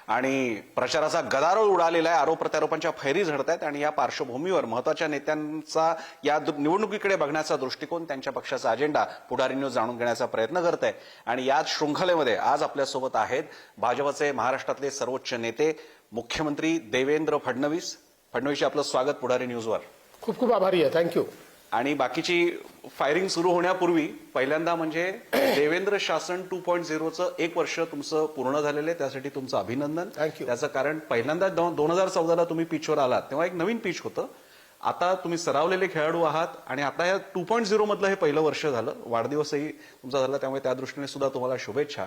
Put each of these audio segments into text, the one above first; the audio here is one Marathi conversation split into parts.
आणि प्रचाराचा गदारोळ उडालेला आहे. आरोप प्रत्यारोपांच्या फैरी झडत आहेत आणि या पार्श्वभूमीवर महत्वाच्या नेत्यांचा या निवडणुकीकडे बघण्याचा दृष्टिकोन, त्यांच्या पक्षाचा अजेंडा पुढारी न्यूज जाणून घेण्याचा प्रयत्न करत आहे. आणि याच शृंखलेमध्ये आज आपल्यासोबत आहेत भाजपचे महाराष्ट्रातले सर्वोच्च नेते मुख्यमंत्री देवेंद्र फडणवीस. फडणवीसजी, आपलं स्वागत पुढारी न्यूजवर. खूप खूप आभारी आहे, थँक्यू. आणि बाकीची फायरिंग सुरू होण्यापूर्वी पहिल्यांदा म्हणजे देवेंद्र शासन 2.0चं 1 वर्ष तुमचं पूर्ण झालेलं आहे, त्यासाठी तुमचं अभिनंदन. थँक्यू. त्याचं कारण पहिल्यांदा 2014ला तुम्ही पिचवर आलात तेव्हा एक नवीन पिच होतं. आता तुम्ही सरावलेले खेळाडू आहात आणि आता या 2.0 मधलं हे पहिलं वर्ष झालं. वाढदिवसही तुमचा झाला, त्यामुळे त्या दृष्टीने सुद्धा तुम्हाला शुभेच्छा.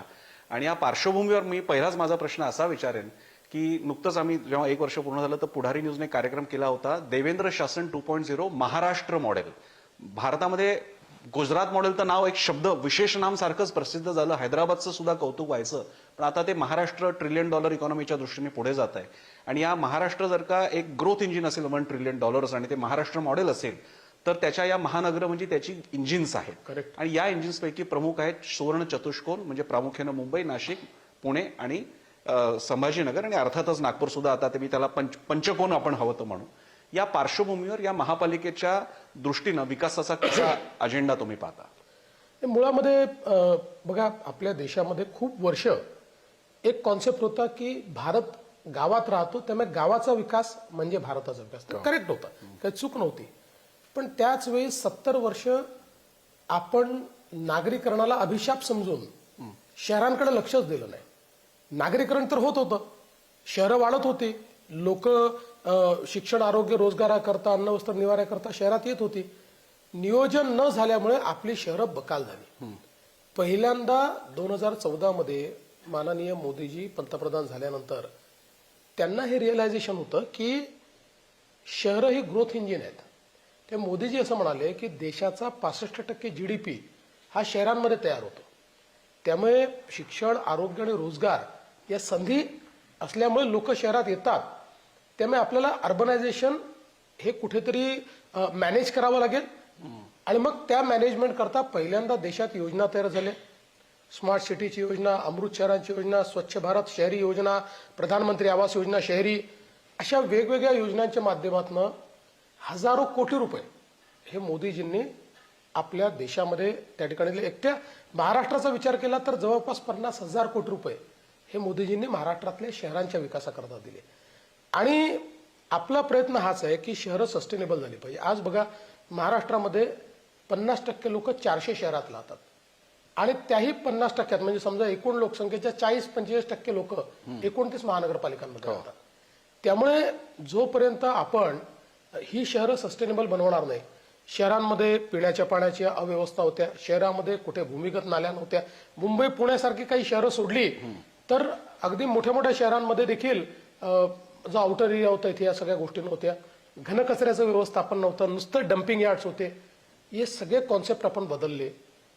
आणि या पार्श्वभूमीवर मी पहिलाच माझा प्रश्न असा विचारेन की नुकतंच आम्ही जेव्हा 1 वर्ष पूर्ण झालं तर पुढारी न्यूजने कार्यक्रम केला होता देवेंद्र शासन 2.0 महाराष्ट्र मॉडेल. भारतामध्ये गुजरात मॉडेलचं नाव एक शब्द विशेष नाम सारखंच प्रसिद्ध झालं, हैदराबादचं सुद्धा कौतुक व्हायचं, पण आता ते महाराष्ट्र $1 ट्रिलियन इकॉनॉमीच्या दृष्टीने पुढे जात आहे. आणि या महाराष्ट्र जर का एक ग्रोथ इंजिन असेल $1 ट्रिलियन आणि ते महाराष्ट्र मॉडेल असेल तर त्याच्या या महानगर म्हणजे त्याची इंजिन्स आहेत. करेक्ट. आणि या इंजिन्सपैकी प्रमुख आहेत सुवर्ण चतुष्कोन, म्हणजे प्रामुख्यानं मुंबई, नाशिक, पुणे आणि संभाजीनगर आणि अर्थातच नागपूर सुद्धा. आता ते मी त्याला पंचकोन आपण हवं तर म्हणू. या पार्श्वभूमीवर या महापालिकेच्या दृष्टीनं विकासाचा कसा अजेंडा तुम्ही पाहता? मुळामध्ये बघा, आपल्या देशामध्ये खूप वर्ष एक कॉन्सेप्ट होता की भारत गावात राहतो, त्यामुळे गावाचा विकास म्हणजे भारताचा विकास. करेक्ट होता, काही चूक नव्हती. पण त्याच वेळी 70 वर्ष आपण नागरीकरणाला अभिशाप समजून शहरांकडे लक्षच दिलं नाही. नागरीकरण तर होत होतं, शहरं वाढत होती, लोक शिक्षण, आरोग्य, रोजगाराकरता, अन्न, वस्त्र, निवाऱ्याकरता शहरात येत होती. नियोजन न झाल्यामुळे आपली शहरं बकाल झाली. पहिल्यांदा 2014 मध्ये माननीय मोदीजी पंतप्रधान झाल्यानंतर त्यांना हे रिअलायझेशन होतं की शहरं ही ग्रोथ इंजिन आहेत. ते मोदीजी असं म्हणाले की देशाचा 65% GDP हा शहरांमध्ये तयार होतो. त्यामुळे शिक्षण, आरोग्य आणि रोजगार या संधी असल्यामुळे लोक शहरात येतात. त्यामुळे आपल्याला अर्बनायझेशन हे कुठेतरी मॅनेज करावं लागेल आणि मग त्या मॅनेजमेंट करता पहिल्यांदा देशात योजना तयार झाल्या. स्मार्ट सिटीची योजना, अमृत शहरांची योजना, स्वच्छ भारत शहरी योजना, प्रधानमंत्री आवास योजना शहरी, अशा वेगवेगळ्या योजनांच्या माध्यमातून हजारो कोटी रुपये हे मोदीजींनी आपल्या देशामध्ये त्या ठिकाणी दिले. एकट्या महाराष्ट्राचा विचार केला तर जवळपास 50,000 कोटी रुपये हे मोदीजींनी महाराष्ट्रातल्या शहरांच्या विकासाकरता दिले. आणि आपला प्रयत्न हाच आहे की शहरं सस्टेनेबल झाली पाहिजे. आज बघा, महाराष्ट्रामध्ये 50% लोक 400 शहरात राहतात आणि त्याही 50% म्हणजे समजा एकूण लोकसंख्येच्या 40-45% लोक 29 महानगरपालिकांमध्ये राहतात. त्यामुळे जोपर्यंत आपण ही शहरं सस्टेनेबल बनवणार नाही, शहरांमध्ये पिण्याच्या पाण्याची अव्यवस्था होत्या, शहरामध्ये कुठे भूमिगत नाल्या नव्हत्या. मुंबई, पुण्यासारखी काही शहरं सोडली तर अगदी मोठ्या मोठ्या शहरांमध्ये देखील जो आउटर एरिया होता इथे या सगळ्या गोष्टी नव्हत्या. घनकचऱ्याचं व्यवस्थापन नव्हतं, नुसतं डम्पिंग यार्ड्स होते. हे सगळे कॉन्सेप्ट आपण बदलले.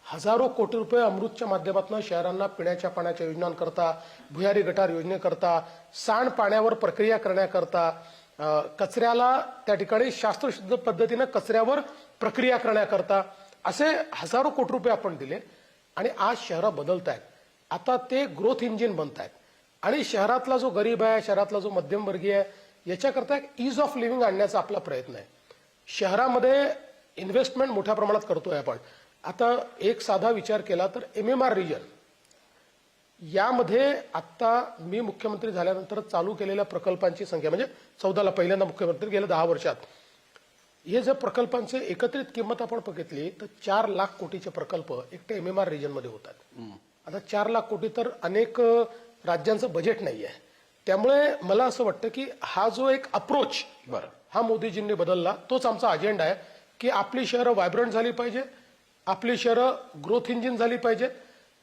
हजारो कोटी रुपये अमृतच्या माध्यमातून शहरांना पिण्याच्या पाण्याच्या योजनांकरता, भुयारी गटार योजनेकरता, सांडपाण्यावर प्रक्रिया करण्याकरता, कचऱ्याला त्या ठिकाणी शास्त्रशुद्ध पद्धतीनं कचऱ्यावर प्रक्रिया करण्याकरता असे हजारो कोटी रुपये आपण दिले आणि आज शहरं बदलत आहेत. आता ते ग्रोथ इंजिन बनत आहेत आणि शहरातला जो गरीब आहे, शहरातला जो मध्यमवर्गीय आहे, याच्याकरता एक ईज ऑफ लिव्हिंग आणण्याचा आपला प्रयत्न आहे. शहरामध्ये इन्व्हेस्टमेंट मोठ्या प्रमाणात करतोय आपण. आता एक साधा विचार केला तर MMR रिजन यामध्ये आता मी मुख्यमंत्री झाल्यानंतर चालू केलेल्या प्रकल्पांची संख्या, म्हणजे 14ला पहिल्यांदा मुख्यमंत्री, गेल्या 10 वर्षात हे जर प्रकल्पांची एकत्रित किंमत आपण बघितली तर 4 लाख कोटीचे प्रकल्प एकटे MMR रिजन मध्ये होतात. आता 4 लाख कोटी तर अनेक राज्यांचं बजेट नाही आहे. त्यामुळे मला असं वाटतं की हा जो एक अप्रोच हा मोदीजींनी बदलला, तोच आमचा अजेंडा आहे की आपली शहरं व्हायब्रंट झाली पाहिजे, आपली शहरं ग्रोथ इंजिन झाली पाहिजेत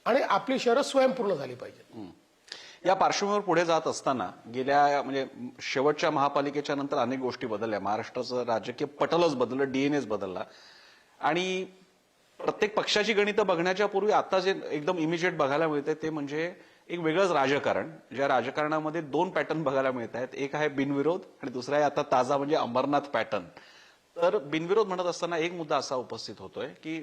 आणि आपली शहरं स्वयंपूर्ण झाली पाहिजेत. या पार्श्वभूमीवर पुढे जात असताना गेल्या म्हणजे शेवटच्या महापालिकेच्या नंतर अनेक गोष्टी बदलल्या. महाराष्ट्राचं राजकीय पटलच बदललं, DNAच बदलला आणि प्रत्येक पक्षाची गणितं बघण्याच्या पूर्वी आता जे एकदम इमिजिएट बघायला मिळते ते म्हणजे एक वेगळंच राजकारण. ज्या राजकारणामध्ये 2 पॅटर्न बघायला मिळत आहेत. एक आहे बिनविरोध आणि दुसरा आहे आता ताजा म्हणजे अंबरनाथ पॅटर्न. तर बिनविरोध म्हणत असताना एक मुद्दा असा उपस्थित होतोय की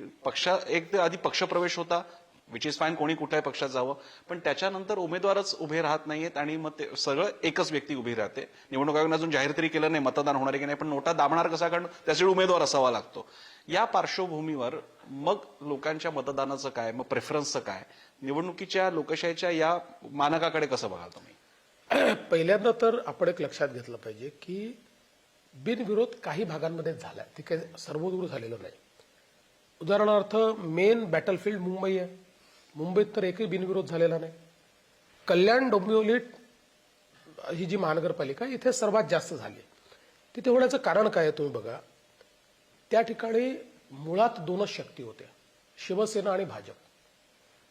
एक तर आधी पक्षप्रवेश होता, विच इज फाईन, कोणी कुठल्याही पक्षात जावं, पण त्याच्यानंतर उमेदवारच उभे राहत नाहीयेत आणि मग ते सगळं एकच व्यक्ती उभी राहते. निवडणूक आयोगाने अजून जाहीर तरी केलं नाही मतदान होणार आहे की नाही, पण नोटा दाबणार कसा, कारण त्यासाठी उमेदवार असावा लागतो. या पार्श्वभूमीवर मग लोकांच्या मतदानाचं काय, मग प्रेफरन्सचं काय, निवडणुकीच्या लोकशाहीच्या या मानकाकडे कसं बघाल तुम्ही? पहिल्यांदा तर आपण एक लक्षात घेतलं पाहिजे की बिनविरोध काही भागांमध्ये झाला, ते काही सर्वदूर झालेलं नाही. उदाहरणार्थ मेन बॅटलफील्ड मुंबई आहे. मुंबईत तर एकही बिनविरोध झालेला नाही. कल्याण डोंबिवली ही जी महानगरपालिका इथे सर्वात जास्त झाली. तिथे होण्याचं कारण काय आहे तुम्ही बघा. त्या ठिकाणी मुळात दोनच शक्ती होत्या, शिवसेना आणि भाजप.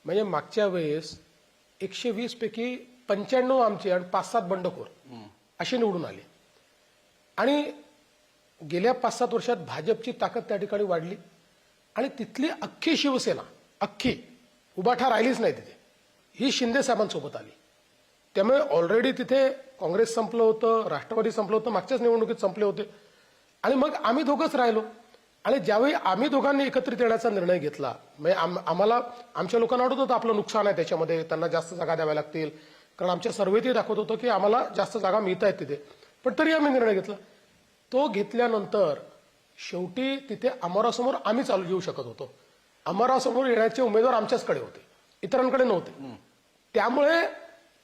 म्हणजे मागच्या वेळेस 120 पैकी 95 आमचे आणि 5-7 बंडखोर अशी निवडून आले. आणि गेल्या 5-7 वर्षात भाजपची ताकद त्या ठिकाणी वाढली आणि तिथली अख्खी शिवसेना, अख्खी उभाठा राहिलीच नाही तिथे, ही शिंदे साहेबांसोबत आली. त्यामुळे ऑलरेडी तिथे काँग्रेस संपलं होतं, राष्ट्रवादी संपलं होतं, मागच्याच निवडणुकीत संपले होते. आणि मग आम्ही दोघंच राहिलो. आणि ज्यावेळी आम्ही दोघांनी एकत्रित येण्याचा निर्णय घेतला, म्हणजे आम्हाला आमच्या लोकांना वाटत होतं आपलं नुकसान आहे त्याच्यामध्ये, त्यांना जास्त जागा द्याव्या लागतील, कारण आमच्या सर्वेतही दाखवत होतं की आम्हाला जास्त जागा मिळत आहेत तिथे. पण तरी आम्ही निर्णय घेतला. तो घेतल्यानंतर शेवटी तिथे आमरासमोर आम्ही चालू येऊ शकत होतो. आमरासमोर येण्याचे उमेदवार आमच्याचकडे होते, इतरांकडे नव्हते. त्यामुळे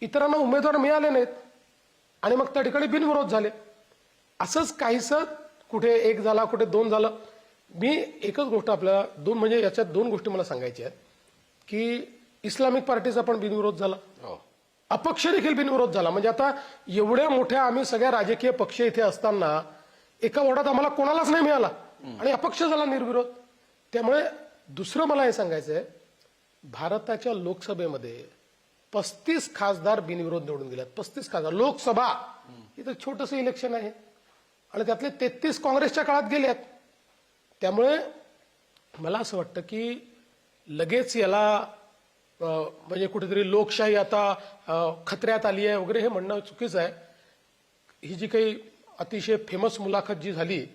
इतरांना उमेदवार मिळाले नाहीत आणि मग त्या ठिकाणी बिनविरोध झाले. असंच काहीसं कुठे 1 झाला, कुठे 2 झालं. मी एकच गोष्ट आपल्याला म्हणजे याच्यात 2 गोष्टी मला सांगायच्या आहेत की इस्लामिक पार्टीचा पण बिनविरोध झाला, अपक्ष देखील बिनविरोध झाला. म्हणजे आता एवढ्या मोठ्या आम्ही सगळ्या राजकीय पक्ष इथे असताना एका वॉर्डात आम्हाला कोणालाच नाही मिळाला आणि अपक्ष झाला निर्विरोध. त्यामुळे दुसरं मला हे सांगायचं आहे, भारताच्या लोकसभेमध्ये 35 खासदार बिनविरोध निवडून गेल्यात. 35 खासदार. लोकसभा इथं छोटंसं इलेक्शन आहे आणि त्यातले 33 काँग्रेसच्या काळात गेल्यात. त्यामुळे मला असं वाटतं की लगेच याला म्हणजे कुठेतरी लोकशाही आता खतऱ्यात आली आहे वगैरे हे म्हणणं चुकीचं आहे. ही जी काही अतिशय फेमस मुलाखत जी झाली,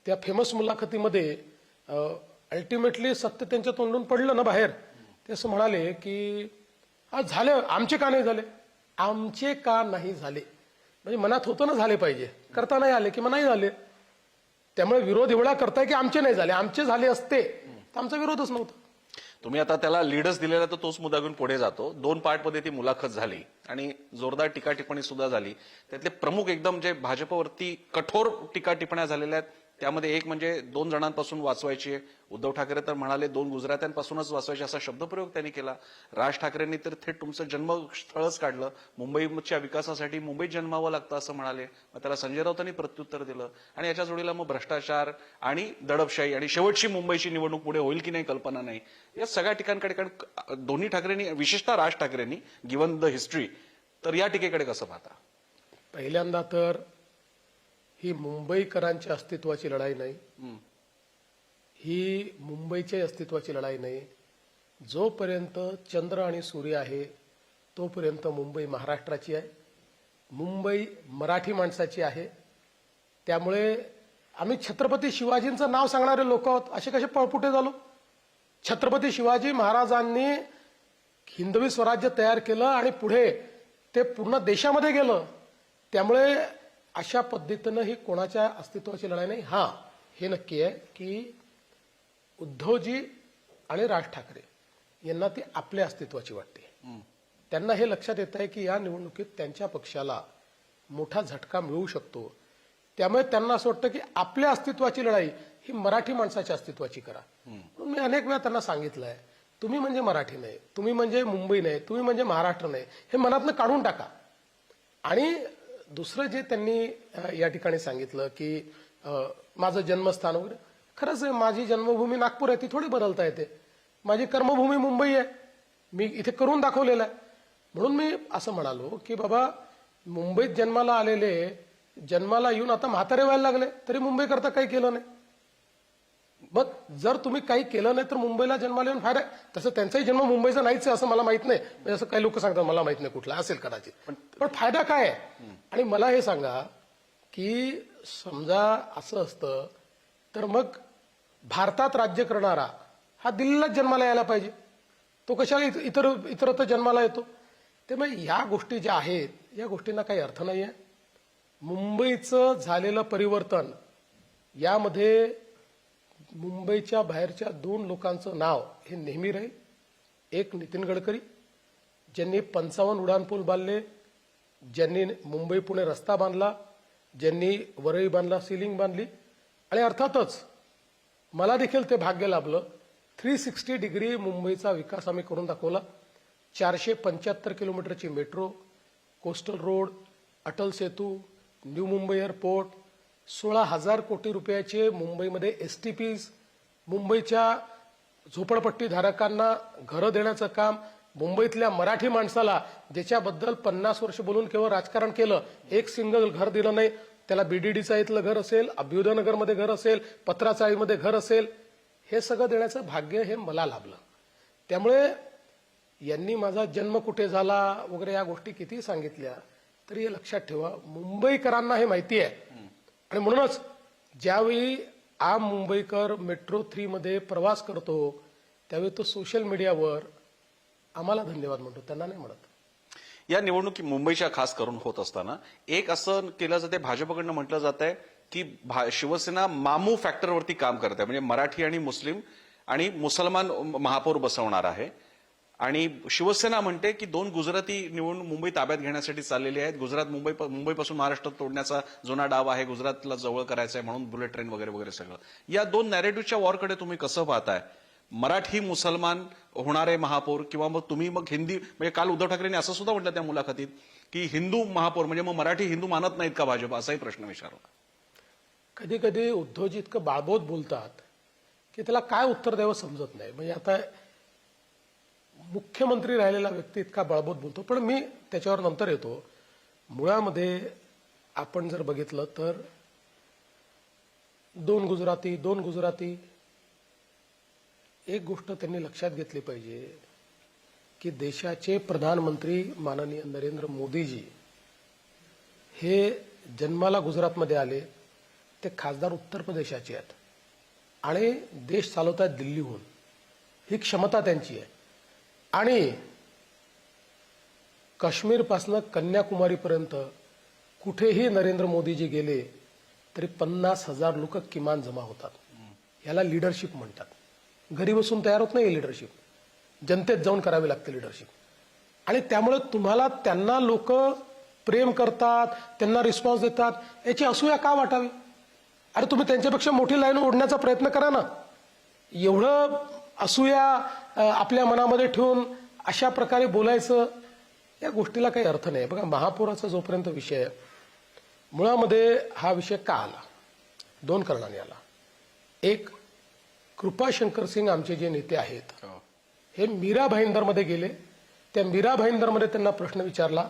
त्या फेमस मुलाखतीमध्ये अल्टिमेटली सत्य त्यांच्या तोंडून पडलं ना बाहेर. ते असं म्हणाले की झाले, आमचे का नाही झाले, आमचे का नाही झाले. म्हणजे मनात होतं ना झाले पाहिजे, करता नाही आले किंवा नाही झाले. त्यामुळे विरोध एवढा करताय की आमचे नाही झाले, आमचे झाले असते तर आमचा विरोधच नव्हता. तुम्ही आता त्याला लीडच दिलेला, तर तोच मुद्दा घेऊन पुढे जातो. 2 पार्टमध्ये ती मुलाखत झाली आणि जोरदार टीका टिप्पणी सुद्धा झाली. त्यातले प्रमुख एकदम जे भाजपवरती कठोर टीका टिप्पण्या झालेल्या आहेत, त्यामध्ये एक म्हणजे 2 जणांपासून वाचवायची. उद्धव ठाकरे तर म्हणाले 2 गुजरात्यांपासूनच वाचवायचे, असा शब्दप्रयोग त्यांनी केला. राज ठाकरेंनी तर थेट तुमचं जन्मस्थळच काढलं, मुंबईच्या विकासासाठी मुंबईत जन्मावं लागतं असं म्हणाले. मग त्याला संजय राऊतांनी प्रत्युत्तर दिलं आणि याच्या जोडीला मग भ्रष्टाचार आणि दडपशाही आणि शेवटची मुंबईची निवडणूक पुढे होईल की नाही कल्पना नाही. या सगळ्या ठिकाणकडे, कारण दोन्ही ठाकरेंनी, विशेषतः राज ठाकरेंनी, गिव्हन द हिस्ट्री, तर या टीकेकडे कसं पाहता? पहिल्यांदा तर ही मुंबईकरांच्या अस्तित्वाची लढाई नाही, ही मुंबईच्या अस्तित्वाची लढाई नाही. जोपर्यंत चंद्र आणि सूर्य आहे तोपर्यंत मुंबई महाराष्ट्राची आहे, मुंबई मराठी माणसाची आहे. त्यामुळे आम्ही छत्रपती शिवाजींचं नाव सांगणारे लोक आहोत, असे कसे पळपुटे झालो. छत्रपती शिवाजी महाराजांनी हिंदवी स्वराज्य तयार केलं आणि पुढे ते पूर्ण देशामध्ये गेलं. त्यामुळे अशा पद्धतीनं ही कोणाच्या अस्तित्वाची लढाई नाही. हां, हे नक्की आहे की उद्धवजी आणि राज ठाकरे यांना ती आपल्या अस्तित्वाची वाटते. त्यांना हे लक्षात येत आहे की या निवडणुकीत त्यांच्या पक्षाला मोठा झटका मिळू शकतो. त्यामुळे त्यांना असं वाटतं की आपल्या अस्तित्वाची लढाई ही मराठी माणसाच्या अस्तित्वाची करा. म्हणून मी अनेक वेळा त्यांना सांगितलंय, तुम्ही म्हणजे मराठी नाही, तुम्ही म्हणजे मुंबई नाही, तुम्ही म्हणजे महाराष्ट्र नाही, हे मनातनं काढून टाका. आणि दुसरं जे त्यांनी या ठिकाणी सांगितलं की माझं जन्मस्थान वगैरे, खरंच आहे, माझी जन्मभूमी नागपूर आहे, ती थोडी बदलता येते. माझी कर्मभूमी मुंबई आहे, मी इथे करून दाखवलेलं आहे. म्हणून मी असं म्हणालो की बाबा, मुंबईत जन्माला आलेले जन्माला येऊन आता म्हातारे व्हायला लागले तरी मुंबई करता काही केलं नाही. मग जर तुम्ही काही केलं नाही तर मुंबईला जन्माला येऊन फायदा. तसं त्यांचाही जन्म मुंबईचा नाहीच आहे असं मला माहित नाही, म्हणजे असं काही लोक सांगतात, मला माहित नाही कुठला असेल कदाचित, पण फायदा काय आहे. आणि मला हे सांगा की समजा असं असतं तर मग भारतात राज्य करणारा हा दिल्लीलाच जन्माला यायला पाहिजे. तो कशाला इतरत्र जन्माला येतो. त्यामुळे या गोष्टी ज्या आहेत या गोष्टींना काही अर्थ नाही आहे. मुंबईचं झालेलं परिवर्तन यामध्ये मुंबईच्या बाहेरच्या 2 लोकांचं नाव हे नेहमी राहील. एक नितीन गडकरी, ज्यांनी 55 उड्डाणपूल बांधले, ज्यांनी मुंबई पुणे रस्ता बांधला, ज्यांनी वरळी बांधला, सिलिंग बांधली. आणि अर्थातच मला देखील ते भाग्य लाभलं. 360 डिग्री मुंबईचा विकास आम्ही करून दाखवला. 475 किलोमीटरची metro, coastal road, Atal Setu, new Mumbai airport, 16,000 कोटी रुपयाचे मुंबईमध्ये STPs, मुंबईच्या झोपडपट्टी धारकांना घरं देण्याचं काम, मुंबईतल्या मराठी माणसाला ज्याच्याबद्दल 50 वर्ष बोलून केवळ राजकारण केलं, एक सिंगल घर दिलं नाही, त्याला BDDचा इथलं घर असेल, अभ्युदयनगरमध्ये घर असेल, पत्राचाळीमध्ये घर असेल, हे सगळं देण्याचं भाग्य हे मला लाभलं. त्यामुळे यांनी माझा जन्म कुठे झाला वगैरे या गोष्टी किती सांगितल्या तरी हे लक्षात ठेवा, मुंबईकरांना हे माहिती आहे. आणि म्हणूनच ज्यावेळी आम मुंबईकर मेट्रो 3 मध्ये प्रवास करतो त्यावेळी तो सोशल मीडियावर आम्हाला धन्यवाद म्हणतो, त्यांना नाही म्हणत. या निवडणुकी मुंबईच्या खास करून होत असताना एक असं केलं जाते, भाजपकडनं म्हटलं जात आहे की शिवसेना मामू फॅक्टरवरती काम करते, म्हणजे मराठी आणि मुस्लिम आणि मुसलमान महापौर बसवणार आहे. आणि शिवसेना म्हणते की 2 गुजराती निवडून मुंबई ताब्यात घेण्यासाठी चाललेले आहेत. मुंबईपासून महाराष्ट्रात तोडण्याचा जुना डाव आहे, गुजरातला जवळ करायचं आहे म्हणून बुलेट ट्रेन वगैरे वगैरे सगळं. या 2 नॅरेटिव्हच्या वॉरकडे तुम्ही कसं पाहताय? मराठी मुसलमान होणारे महापौर किंवा मग तुम्ही मग हिंदी, म्हणजे काल उद्धव ठाकरेंनी असं सुद्धा म्हटलं त्या मुलाखतीत की हिंदू महापौर, म्हणजे मग मराठी हिंदू मानत नाहीत का भाजप, असाही प्रश्न विचारला. कधी कधी उद्धवजी इतकं बाळबोध बोलतात की त्याला काय उत्तर द्यावं समजत नाही. म्हणजे आता मुख्यमंत्री राहिलेला व्यक्ती इतका बळबोध बोलतो, पण मी त्याच्यावर नंतर येतो. मुळामध्ये आपण जर बघितलं तर 2 गुजराती, एक गोष्ट त्यांनी लक्षात घेतली पाहिजे की देशाचे प्रधानमंत्री माननीय नरेंद्र मोदीजी हे जन्माला गुजरातमध्ये आले, ते खासदार उत्तर प्रदेशाचे आहेत आणि देश चालवतात दिल्लीहून, ही क्षमता त्यांची आहे. आणि काश्मीरपासून कन्याकुमारीपर्यंत कुठेही नरेंद्र मोदीजी गेले तरी 50,000 लोक किमान जमा होतात. याला लीडरशिप म्हणतात. घरी बसून तयार होत नाही लीडरशिप, जनतेत जाऊन करावी लागते लीडरशिप. आणि त्यामुळे तुम्हाला त्यांना लोक प्रेम करतात, त्यांना रिस्पॉन्स देतात, याची असूया का वाटावी? अरे तुम्ही त्यांच्यापेक्षा मोठी लाईन ओढण्याचा प्रयत्न करा ना. एवढं असूया आपल्या मनामध्ये ठेवून अशा प्रकारे बोलायचं, या गोष्टीला काही अर्थ नाही. बघा, महापौराचा जोपर्यंत विषय आहे, मुळामध्ये हा विषय का आला? 2 कारणांनी आला. एक, कृपाशंकर सिंग आमचे जे नेते आहेत हे मीरा भाईंदरमध्ये गेले. त्या मीरा भाईंदरमध्ये त्यांना प्रश्न विचारला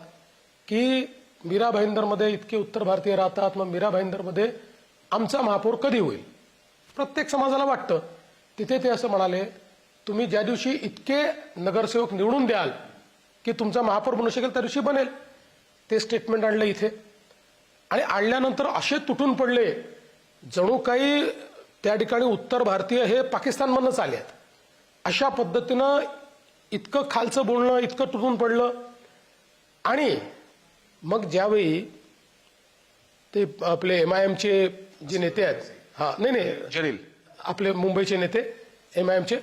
की मीरा भाईंदरमध्ये इतके उत्तर भारतीय राहतात, मग मीरा भाईंदरमध्ये आमचा महापौर कधी होईल? प्रत्येक समाजाला वाटतं. तिथे ते असं म्हणाले, तुम्ही ज्या दिवशी इतके नगरसेवक निवडून द्याल की तुमचा महापौर बनू शकेल त्या दिवशी बनेल. ते स्टेटमेंट आणलं इथे. आणि आणल्यानंतर असे तुटून पडले जणू काही त्या ठिकाणी उत्तर भारतीय हे पाकिस्तानमधूनच आले आहेत. अशा पद्धतीनं इतकं खालचं बोलणं, इतकं तुटून पडलं. आणि मग ज्यावेळी ते आपले MIMचे जे नेते आहेत, नाही जलील, आपले मुंबईचे नेते MIMचे,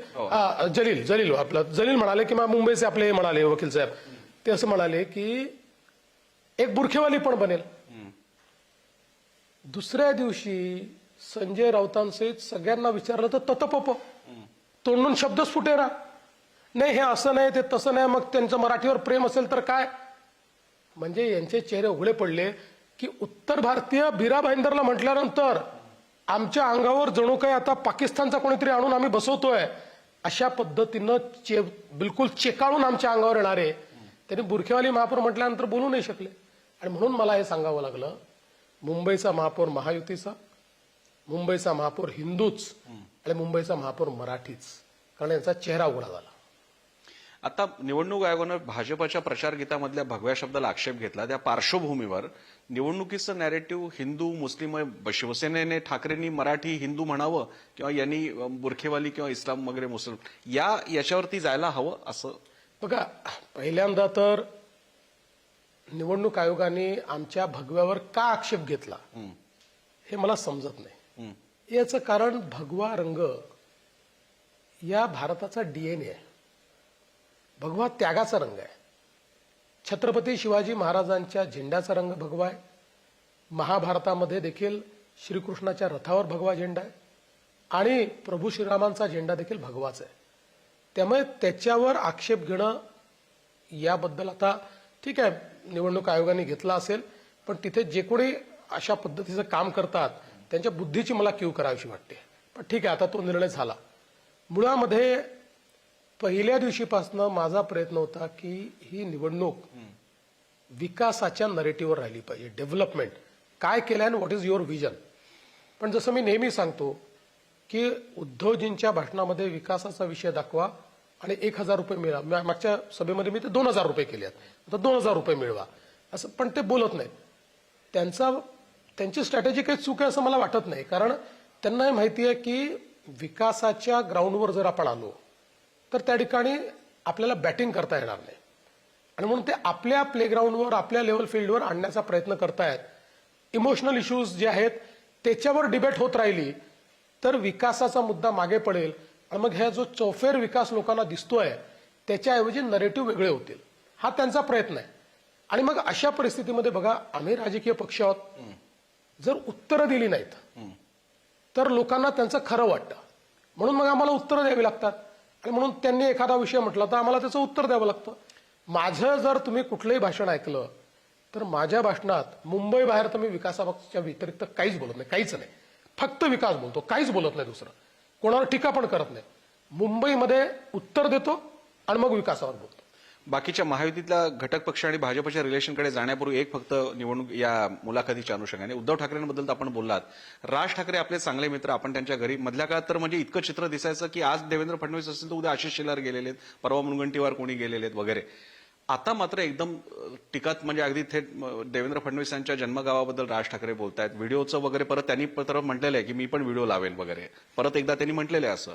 जलील आपलं जलील म्हणाले किंवा मुंबईचे आपले हे म्हणाले वकील साहेब, ते असं म्हणाले की एक बुरखेवाली पण बनेल. दुसऱ्या दिवशी संजय राऊतांसहित सगळ्यांना विचारलं तर ततपप, तोंडून शब्दच फुटेरा. नाही, हे असं नाही, ते तसं नाही, मग त्यांचं मराठीवर प्रेम असेल तर काय? म्हणजे यांचे चेहरे उघडे पडले की उत्तर भारतीय मीरा भाईंदरला म्हटल्यानंतर आमच्या अंगावर जणू काही आता पाकिस्तानचा कोणीतरी आणून आम्ही बसवतोय, अशा पद्धतीनं बिलकुल चेकाळून आमच्या अंगावर येणारे त्यांनी बुरखेवाली महापौर म्हटल्यानंतर बोलू नाही शकले. आणि म्हणून मला हे सांगावं लागलं, मुंबईचा महापौर महायुतीचा, मुंबईचा महापौर हिंदूच आणि मुंबईचा महापौर मराठीच, कारण यांचा चेहरा उघडा झाला. आता निवडणूक आयोगानं भाजपच्या प्रचार गीतामधल्या भगव्या शब्दाला आक्षेप घेतला. त्या पार्श्वभूमीवर निवडणुकीचं नॅरेटिव्ह हिंदू मुस्लिम, शिवसेनेने ठाकरेंनी मराठी हिंदू म्हणावं किंवा यांनी बुरखेवाली किंवा इस्लाम वगैरे मुस्लिम याच्यावरती जायला हवं असं. बघा, पहिल्यांदा तर निवडणूक आयोगाने आमच्या भगव्यावर का आक्षेप घेतला हे मला समजत नाही. याचं कारण भगवा रंग या भारताचा डीएनए आहे. भगवा त्यागाचा रंग आहे. छत्रपती शिवाजी महाराजांच्या झेंड्याचा रंग भगवा आहे. महाभारतामध्ये देखील श्रीकृष्णाच्या रथावर भगवा झेंडा आहे आणि प्रभू श्रीरामांचा झेंडा देखील भगवाच आहे. त्यामुळे त्याच्यावर आक्षेप घेणं याबद्दल आता ठीक आहे, निवडणूक आयोगाने घेतला असेल, पण तिथे जे कोणी अशा पद्धतीचं काम करतात त्यांच्या बुद्धीची मला कीव करावीशी वाटते. पण ठीक आहे, आता तो निर्णय झाला. मुळामध्ये पहिल्या दिवशीपासून माझा प्रयत्न होता की ही निवडणूक विकासाच्या नरेटिव्हवर राहिली पाहिजे. डेव्हलपमेंट काय केलंय आणि व्हॉट इज युअर व्हिजन. पण जसं मी नेहमी सांगतो की उद्धवजींच्या भाषणामध्ये विकासाचा विषय दाखवा आणि 1,000 रुपये मिळवा. मागच्या सभेमध्ये मी ते 2,000 रुपये केले आहेत, आता 2,000 रुपये मिळवा असं, पण ते बोलत नाहीत. त्यांची स्ट्रॅटेजी काही चूक आहे असं मला वाटत नाही. कारण त्यांना हे माहिती आहे की विकासाच्या ग्राउंडवर जर आपण आलो तर त्या ठिकाणी आपल्याला बॅटिंग करता येणार नाही. आणि म्हणून ते आपल्या प्लेग्राऊंडवर, आपल्या लेव्हल फील्डवर आणण्याचा प्रयत्न करतायत. इमोशनल इश्यूज जे आहेत त्याच्यावर डिबेट होत राहिली तर विकासाचा मुद्दा मागे पडेल आणि मग ह्या जो चौफेर विकास लोकांना दिसतोय त्याच्याऐवजी नरेटिव्ह वेगळे होतील. हा त्यांचा प्रयत्न आहे. आणि मग अशा परिस्थितीमध्ये बघा, आम्ही राजकीय पक्ष आहोत, जर उत्तरं दिली नाहीत तर लोकांना त्यांचं खरं वाटतं. म्हणून मग आम्हाला उत्तरं द्यावी लागतात. आणि म्हणून त्यांनी एखादा विषय म्हटला तर आम्हाला त्याचं उत्तर द्यावं लागतं. माझं जर तुम्ही कुठलंही भाषण ऐकलं तर माझ्या भाषणात मुंबई बाहेर तर मी विकासाच्या व्यतिरिक्त काहीच बोलत नाही, काहीच नाही. फक्त विकास बोलतो, काहीच बोलत नाही दुसरं. कोणावर टीका पण करत नाही. मुंबईमध्ये उत्तर देतो आणि मग विकासावर बोलतो. बाकीच्या महायुतीतल्या घटक पक्ष आणि भाजपच्या रिलेशनकडे जाण्यापूर्वी एक फक्त निवडणूक या मुलाखतीच्या अनुषंगाने उद्धव ठाकरेंबद्दल तर आपण बोललात. राज ठाकरे आपले चांगले मित्र, आपण त्यांच्या घरी मधल्या काळात तर म्हणजे इतकं चित्र दिसायचं की आज देवेंद्र फडणवीस असतील तर उद्या आशिष शेलार गेलेले, परवा मुनगंटीवार कोणी गेलेले वगैरे. आता मात्र एकदम टीकात म्हणजे अगदी थेट देवेंद्र फडणवीस यांच्या जन्मगावाबद्दल राज ठाकरे बोलतायत. व्हिडिओचं वगैरे परत त्यांनी म्हटलेलं आहे की मी पण व्हिडिओ लावेल वगैरे. परत एकदा त्यांनी म्हटलेलं आहे असं.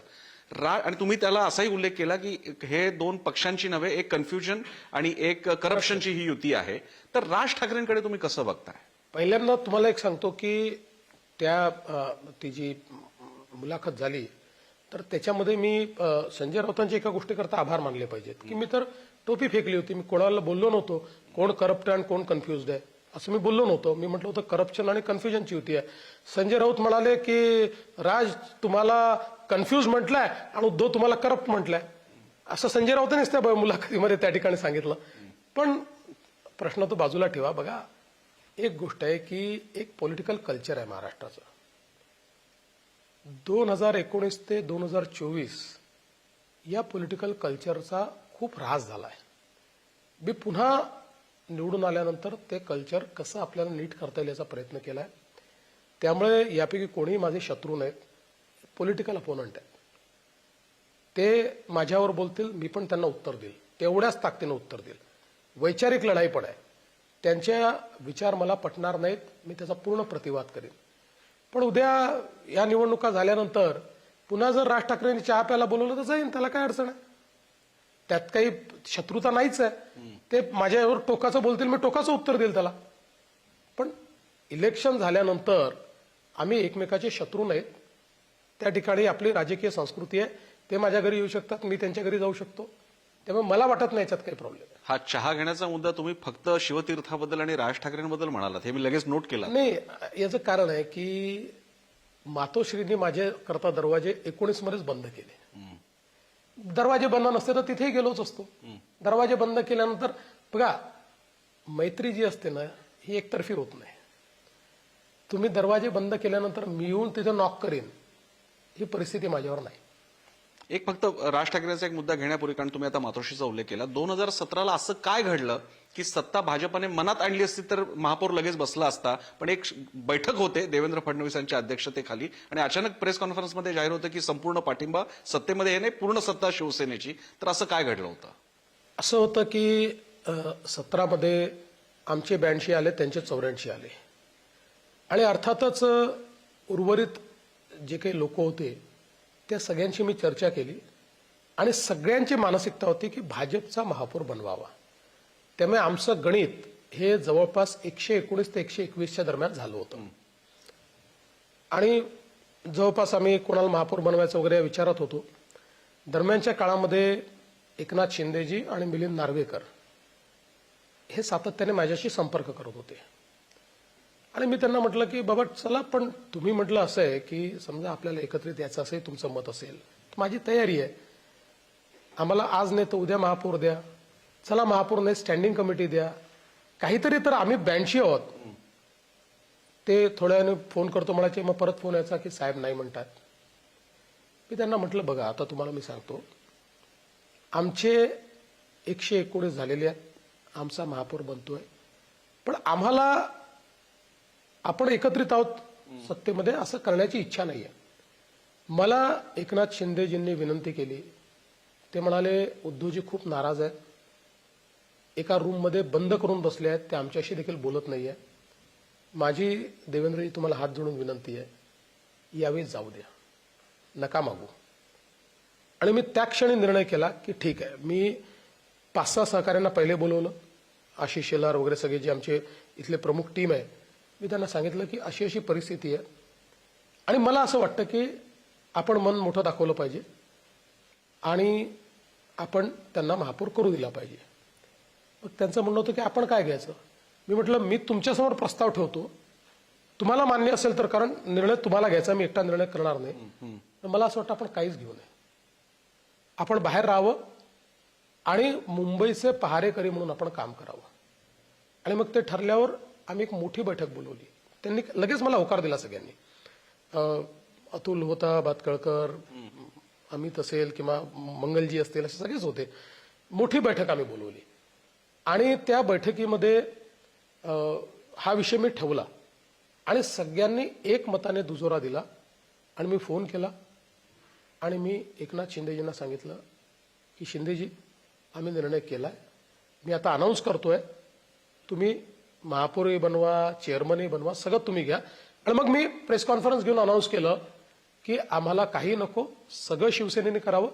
आणि तुम्ही त्याला असाही उल्लेख केला की हे दोन पक्षांची नव्हे, एक कन्फ्युजन आणि एक करप्शनची ही युती आहे. तर राज ठाकरेंकडे तुम्ही कसं बघताय? पहिल्यांदा तुम्हाला एक सांगतो की ती जी मुलाखत झाली तर त्याच्यामध्ये मी संजय राऊतांच्या एका गोष्टीकरता आभार मानले पाहिजेत की मी तर टोपी फेकली होती. मी कोणाला बोललो नव्हतो कोण करप्ट आणि कोण कन्फ्युज्ड आहे असं मी बोललो नव्हतो. मी म्हटलं होतं करप्शन आणि कन्फ्युजनची युती आहे. संजय राऊत म्हणाले की राज तुम्हाला कन्फ्यूज म्हटलंय आणि उद्धव तुम्हाला करप्ट म्हटलंय, असं संजय राऊतांनीच त्या मुलाखतीमध्ये त्या ठिकाणी सांगितलं. पण प्रश्न तो बाजूला ठेवा. बघा, एक गोष्ट आहे की एक पॉलिटिकल कल्चर आहे महाराष्ट्राचं. 2019 ते 2024 या पॉलिटिकल कल्चरचा खूप ऱ्हास झाला आहे. मी पुन्हा निवडून आल्यानंतर ते कल्चर कसं आपल्याला नीट करता येईल याचा प्रयत्न केलाय. त्यामुळे यापैकी कोणीही माझे शत्रू नाहीत, पॉलिटिकल अपोनंट आहेत. ते माझ्यावर बोलतील, मी पण त्यांना उत्तर देईल, तेवढ्याच ताकदीनं उत्तर देईल. वैचारिक लढाई पण आहे. त्यांच्या विचार मला पटणार नाहीत, मी त्याचा पूर्ण प्रतिवाद करेन. पण उद्या या निवडणुका झाल्यानंतर पुन्हा जर राज ठाकरेंनी चहा प्यायला बोलवलं तर जाईन, त्याला काय अडचण आहे. त्यात काही शत्रुता नाहीच आहे. ते माझ्यावर टोकाचं बोलतील, मी टोकाचं उत्तर देईल त्याला. पण इलेक्शन झाल्यानंतर आम्ही एकमेकाचे शत्रू नाहीत. त्या ठिकाणी आपली राजकीय संस्कृती आहे. ते माझ्या घरी येऊ शकतात, मी त्यांच्या घरी जाऊ शकतो. त्यामुळे मला वाटत नाही याच्यात काही प्रॉब्लेम आहे. हा चहा घेण्याचा मुद्दा तुम्ही फक्त शिवतीर्थाबद्दल आणि राज ठाकरेंबद्दल म्हणालात, हे मी लगेच नोट केलं. नाही, याचं कारण आहे की मातोश्रींनी माझे करता दरवाजे 19 मध्येच बंद केले. दरवाजे बंद नसते तर तिथेही गेलोच असतो. दरवाजे बंद केल्यानंतर बघा, मैत्री जी असते ना ही एकतर्फी होत नाही. तुम्ही दरवाजे बंद केल्यानंतर मी येऊन तिथे नॉक करीन ही परिस्थिती माझ्यावर नाही. एक फक्त राज ठाकरेंचा एक मुद्दा घेण्यापूर्वी, कारण तुम्ही आता मातोश्रीचा उल्लेख केला, 2017ला असं काय घडलं की सत्ता भाजपने मनात आणली असती तर महापौर लगेच बसला असता, पण एक बैठक होते देवेंद्र फडणवीसांच्या अध्यक्षतेखाली आणि अचानक प्रेस कॉन्फरन्समध्ये जाहीर होतं की संपूर्ण पाठिंबा सत्तेमध्ये हे नाही, पूर्ण सत्ता शिवसेनेची. तर असं काय घडलं होतं? असं होतं की 17मध्ये आमचे 82 आले, त्यांचे 84 आले. आणि अर्थातच उर्वरित जे काही लोक होते त्या सगळ्यांशी मी चर्चा केली आणि सगळ्यांची मानसिकता होती की भाजपचा महापौर बनवावा. त्यामुळे आमचं गणित हे जवळपास 119 ते 121च्या दरम्यान झालं होतं. आणि जवळपास आम्ही कोणाला महापौर बनवायचं वगैरे विचारत होतो. दरम्यानच्या काळामध्ये एकनाथ शिंदेजी आणि मिलिंद नार्वेकर हे सातत्याने माझ्याशी संपर्क करत होते. आणि मी त्यांना म्हटलं की बाबा चला, पण तुम्ही म्हटलं असं आहे की समजा आपल्याला एकत्रित यायचं असेल, तुमचं मत असेल तर माझी तयारी आहे. आम्हाला आज नाही तर उद्या महापौर द्या. चला महापौर नाही, स्टँडिंग कमिटी द्या, काहीतरी. तर आम्ही 82 आहोत. ते थोड्या वेळाने फोन करतो म्हणायचे, मग परत फोन यायचा की साहेब नाही म्हणतात. मी त्यांना म्हटलं बघा आता तुम्हाला मी सांगतो, आमचे 119 झालेले आहेत, आमचा महापौर बनतोय, पण आम्हाला आपण एकत्रित आहोत सत्तेमध्ये असं करण्याची इच्छा नाहीये. मला एकनाथ शिंदेजींनी विनंती केली. ते म्हणाले उद्धवजी खूप नाराज आहेत, एका रूममध्ये बंद करून बसले आहेत, ते आमच्याशी देखील बोलत नाहीये. माझी देवेंद्रजी तुम्हाला हात जोडून विनंती आहे, यावेळी जाऊ द्या, नका मागू. आणि मी त्या क्षणी निर्णय केला की ठीक आहे. मी 5-6 सहकाऱ्यांना पहिले बोलवलं, आशिष शेलार वगैरे सगळे जे आमचे इथले प्रमुख टीम आहे, मी त्यांना सांगितलं की अशी अशी परिस्थिती आहे आणि मला असं वाटतं की आपण मन मोठं दाखवलं पाहिजे आणि आपण त्यांना महापौर करू दिला पाहिजे. मग त्यांचं म्हणणं होतं की आपण काय घ्यायचं. मी म्हटलं मी तुमच्यासमोर प्रस्ताव ठेवतो, तुम्हाला मान्य असेल तर, कारण निर्णय तुम्हाला घ्यायचा, मी एकटा निर्णय करणार नाही. तर मला असं वाटतं आपण काहीच घेऊ नये, आपण बाहेर राहावं आणि मुंबईचे पहारेकरी म्हणून आपण काम करावं. आणि मग ते ठरल्यावर आम्ही एक मोठी बैठक बोलवली. त्यांनी लगेच मला होकार दिला सगळ्यांनी. अतुल होता, भातखळकर, अमित असेल किंवा मंगलजी असतील, असे सगळेच होते. मोठी बैठक आम्ही बोलवली आणि त्या बैठकीमध्ये हा विषय मी ठेवला आणि सगळ्यांनी एकमताने दुजोरा दिला. आणि मी फोन केला आणि मी एकनाथ शिंदेजींना सांगितलं की शिंदेजी, आम्ही निर्णय केलाय, मी आता अनाऊन्स करतोय, तुम्ही महापौरही बनवा, चेअरमनही बनवा, सगळं तुम्ही घ्या. आणि मग मी प्रेस कॉन्फरन्स घेऊन अनाऊन्स केलं की आम्हाला काही नको, सगळं शिवसेनेने करावं,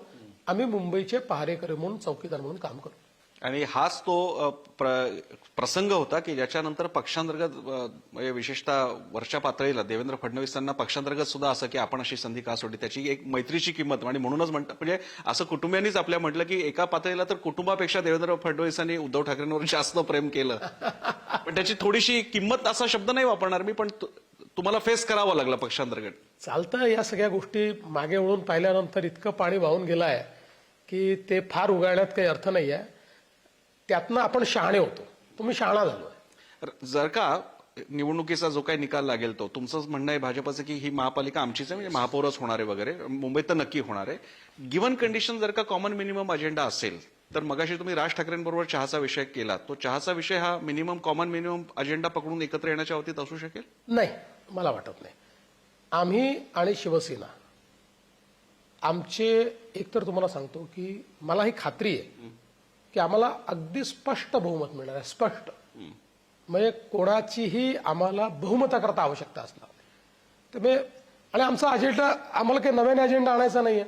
आम्ही मुंबईचे पहारेकरी म्हणून, चौकीदार म्हणून काम करू. आणि हाच तो प्रसंग होता की ज्याच्यानंतर पक्षांतर्गत म्हणजे विशेषतः वरच्या पातळीला देवेंद्र फडणवीसांना पक्षांतर्गत सुद्धा असं की आपण अशी संधी का सोडली, त्याची एक मैत्रीची किंमत. आणि म्हणूनच म्हणतात, म्हणजे असं कुटुंबियांनीच आपल्या म्हटलं की एका पातळीला तर कुटुंबापेक्षा देवेंद्र फडणवीसांनी उद्धव ठाकरेंवर जास्त प्रेम केलं. पण त्याची थोडीशी किंमत, असा शब्द नाही वापरणार मी, पण तुम्हाला फेस करावं लागलं पक्षांतर्गत. चालतं, या सगळ्या गोष्टी मागे वळून पाहिल्यानंतर इतकं पाणी वाहून गेलं आहे की ते फार उगाळण्यात काही अर्थ नाही आहे. त्यातनं आपण शहाणे होतो, तुम्ही शहाणा झालोय. जर का निवडणुकीचा जो काही निकाल लागेल तो, तुमचं म्हणणं आहे भाजपचं की ही महापालिका आमचीच आहे, म्हणजे महापौरच होणार आहे वगैरे, मुंबईत तर नक्की होणार आहे. गिव्हन कंडिशन जर का कॉमन मिनिमम अजेंडा असेल, तर मगाशी तुम्ही राज ठाकरेंबरोबर चहाचा विषय केला, तो चहाचा विषय हा कॉमन मिनिमम अजेंडा पकडून एकत्र येण्याच्या बाबतीत असू शकेल? नाही, मला वाटत नाही. आम्ही आणि शिवसेना आमचे, एकतर तुम्हाला सांगतो की मला ही खात्री आहे की आम्हाला अगदी स्पष्ट बहुमत मिळणार आहे, स्पष्ट. म्हणजे कोणाचीही आम्हाला बहुमताकरता आवश्यकता असणार नाही. त्यामुळे आणि आमचा अजेंडा, आम्हाला काही नव्याने अजेंडा आणायचा नाहीये.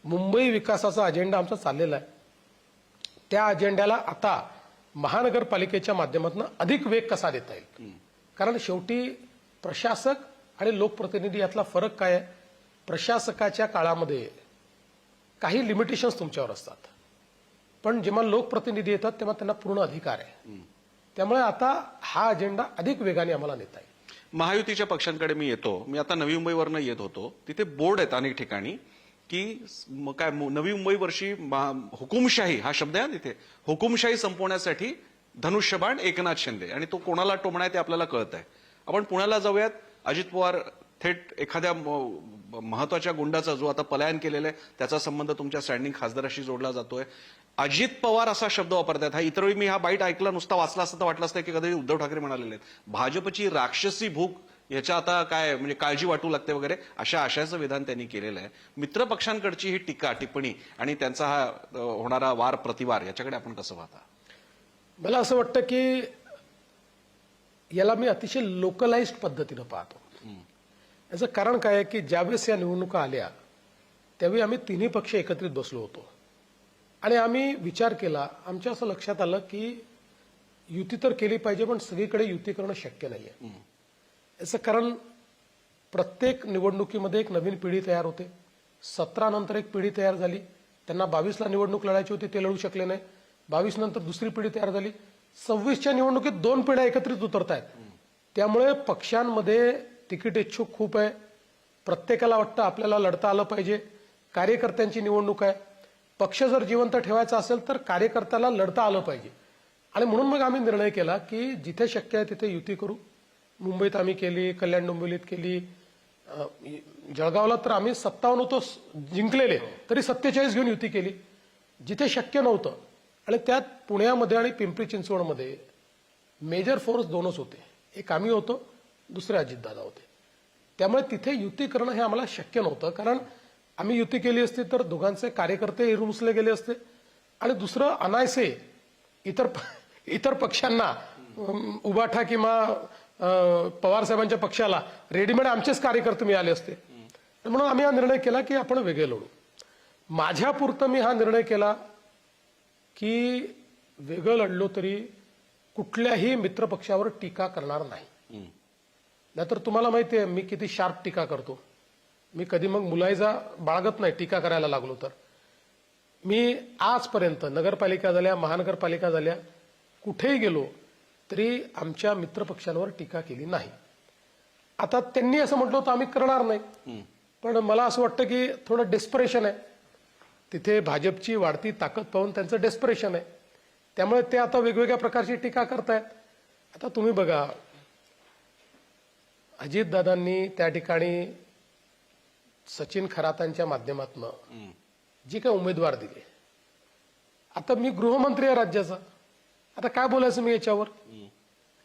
मुंबई विकासाचा अजेंडा आमचा चाललेला आहे. त्या अजेंड्याला आता महानगरपालिकेच्या माध्यमातून अधिक वेग कसा देता येईल, कारण शेवटी प्रशासक आणि लोकप्रतिनिधी यातला फरक काय आहे. प्रशासकाच्या काळामध्ये काही लिमिटेशन्स तुमच्यावर असतात, पण जेव्हा लोकप्रतिनिधी येतात तेव्हा त्यांना पूर्ण अधिकार आहे. त्यामुळे आता हा अजेंडा अधिक वेगाने आम्हाला नेता येईल. महायुतीच्या पक्षांकडे मी येतो. मी आता नवी मुंबईवरनं येत होतो, तिथे बोर्ड आहेत अनेक ठिकाणी की काय नवी मुंबई वर्षी हुकुमशाही हा शब्द आहे तिथे, हुकुमशाही संपवण्यासाठी धनुष्यबाण एकनाथ शिंदे, आणि तो कोणाला टोमणा आहे ते आपल्याला कळत आहे. आपण पुण्याला जाऊयात. अजित पवार थेट एखाद्या महत्वाच्या गुंडाचा, जो आता पलायन केलेला आहे, त्याचा संबंध तुमच्या स्टँडिंग खासदाराशी जोडला जातोय. अजित पवार असा शब्द वापरतात. हा इतर वेळी मी हा बाईट ऐकला, नुसता वाचला असता तर वाटलं असतं की कधी उद्धव ठाकरे म्हणालेले आहेत. भाजपची राक्षसी भूक याच्या आता काय म्हणजे काळजी वाटू लागते वगैरे अशा आशयाचं विधान त्यांनी केलेलं आहे. मित्र पक्षांकडची ही टीका टिप्पणी आणि त्यांचा हा होणारा वार प्रतिवार याच्याकडे आपण कसं पाहता? मला असं वाटतं की याला मी अतिशय लोकलाइज्ड पद्धतीनं पाहतो. याचं कारण काय आहे की ज्यावेळेस या निवडणुका आल्या त्यावेळी आम्ही तिन्ही पक्ष एकत्रित बसलो होतो आणि आम्ही विचार केला. आमच्या असं लक्षात आलं की युती तर केली पाहिजे पण सगळीकडे युती करणं शक्य नाहीये. याचं कारण प्रत्येक निवडणुकीमध्ये एक नवीन पिढी तयार होते. 17 नंतर एक पिढी तयार झाली, त्यांना 22ला निवडणूक लढायची होती, ते लढू शकले नाही. 22 नंतर दुसरी पिढी तयार झाली. 26च्या निवडणुकीत 2 पिढ्या एकत्रित उतरतायत. त्यामुळे पक्षांमध्ये तिकीट इच्छुक खूप आहे. प्रत्येकाला वाटतं आपल्याला लढता आलं पाहिजे. कार्यकर्त्यांची निवडणूक आहे. पक्ष जर जिवंत ठेवायचा असेल तर कार्यकर्त्याला लढता आलं पाहिजे आणि म्हणून मग आम्ही निर्णय केला की जिथे शक्य आहे तिथे युती करू. मुंबईत आम्ही केली, कल्याण डोंबिवलीत केली, जळगावला तर आम्ही 57 होतो जिंकलेले तरी 47 घेऊन युती केली. जिथे शक्य नव्हतं आणि त्यात पुण्यामध्ये आणि पिंपरी चिंचवडमध्ये मेजर फोर्स 2च होते. एक आम्ही होतो, दुसरे अजितदादा होते. त्यामुळे तिथे युती करणं हे आम्हाला शक्य नव्हतं. कारण आम्ही युती केली असती तर दोघांचे कार्यकर्ते रुसले गेले असते आणि दुसरं अनायसे इतर पक्षांना उबाठा किंवा पवार साहेबांच्या पक्षाला रेडीमेड आमचेच कार्यकर्ते मिळाले असते. म्हणून आम्ही हा निर्णय केला की आपण वेगळे लढू. माझ्यापुरतं मी हा निर्णय केला की वेगळं लढलो तरी कुठल्याही मित्रपक्षावर टीका करणार नाही. नाहीतर तुम्हाला माहिती आहे मी किती शार्प टीका करतो. मी कधी मग मुलायजा बाळगत नाही टीका करायला लागलो तर. मी आजपर्यंत नगरपालिका झाल्या, महानगरपालिका झाल्या, कुठेही गेलो तरी आमच्या मित्रपक्षांवर टीका केली नाही. आता त्यांनी असं म्हटलं होतं आम्ही करणार नाही, पण मला असं वाटतं की थोडं डेस्परेशन आहे तिथे. भाजपची वाढती ताकद पाहून त्यांचं डेस्परेशन आहे. त्यामुळे ते आता वेगवेगळ्या प्रकारची टीका करतायत. आता तुम्ही बघा, अजितदादांनी त्या ठिकाणी सचिन खरातांच्या माध्यमातून जे काही उमेदवार दिले, आता मी गृहमंत्री आहे राज्याचा, आता काय बोलायचं मी याच्यावर?